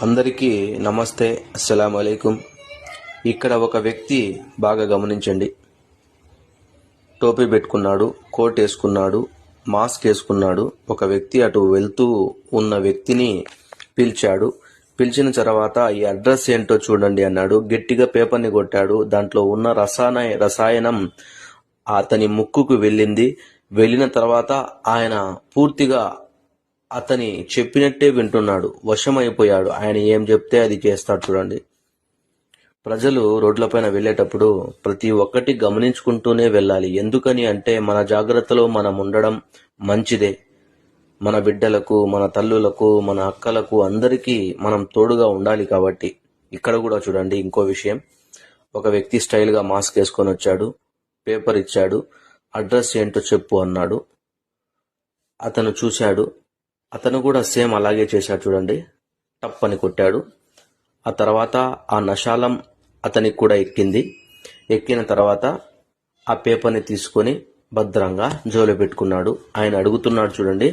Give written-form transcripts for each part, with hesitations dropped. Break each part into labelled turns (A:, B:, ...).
A: అందరికీ నమస్తే, అస్సలాము అలైకుం. ఇక్కడ ఒక వ్యక్తి బాగా గమనించండి. టోపీ పెట్టుకున్నాడు, కోట్ వేసుకున్నాడు, మాస్క్ వేసుకున్నాడు. ఒక వ్యక్తి అటు వెళ్తూ ఉన్న వ్యక్తిని పిలిచాడు. పిలిచిన తర్వాత ఈ అడ్రస్ ఏంటో చూడండి అన్నాడు. గట్టిగా పేపర్ని కొట్టాడు. దాంట్లో ఉన్న రసాయనం అతని ముక్కుకు వెళ్ళింది. వెళ్ళిన తర్వాత ఆయన పూర్తిగా అతని చెప్పినట్టే వింటున్నాడు. వశమైపోయాడు. ఆయన ఏం చెప్తే అది చేస్తాడు. చూడండి, ప్రజలు రోడ్లపైన వెళ్ళేటప్పుడు ప్రతి ఒక్కటి గమనించుకుంటూనే వెళ్ళాలి. ఎందుకని అంటే మన జాగ్రత్తలో మనం ఉండడం మంచిదే. మన బిడ్డలకు, మన తల్లులకు, మన అక్కలకు అందరికీ మనం తోడుగా ఉండాలి. కాబట్టి ఇక్కడ కూడా చూడండి, ఇంకో విషయం. ఒక వ్యక్తి స్టైల్గా మాస్క్ వేసుకొని వచ్చాడు. పేపర్ ఇచ్చాడు. అడ్రస్ ఏంటో చెప్పు అన్నాడు. అతను చూశాడు. అతను కూడా సేమ్ అలాగే చేశాడు. చూడండి, టప్ అని కొట్టాడు. ఆ తర్వాత ఆ నశాలం అతనికి కూడా ఎక్కింది. ఎక్కిన తర్వాత ఆ పేపర్ని తీసుకొని భద్రంగా జోలో పెట్టుకున్నాడు. ఆయన అడుగుతున్నాడు. చూడండి,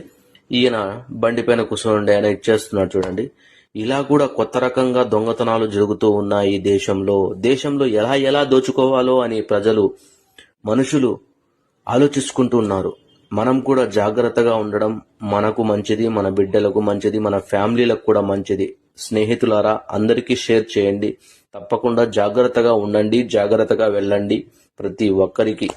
A: ఈయన బండి పైన కూర్చోండి, ఆయన ఇచ్చేస్తున్నాడు. చూడండి, ఇలా కూడా కొత్త రకంగా దొంగతనాలు జరుగుతూ ఉన్నాయి దేశంలో ఎలా ఎలా దోచుకోవాలో అని మనుషులు ఆలోచించుకుంటూ ఉన్నారు. మనం కూడా జాగ్రత్తగా ఉండడం మనకు మంచిది, మన బిడ్డలకు మంచిది, మన ఫ్యామిలీలకు కూడా మంచిది. స్నేహితులారా, అందరికీ షేర్ చేయండి. తప్పకుండా జాగ్రత్తగా ఉండండి, జాగ్రత్తగా వెళ్ళండి ప్రతి ఒక్కరికి.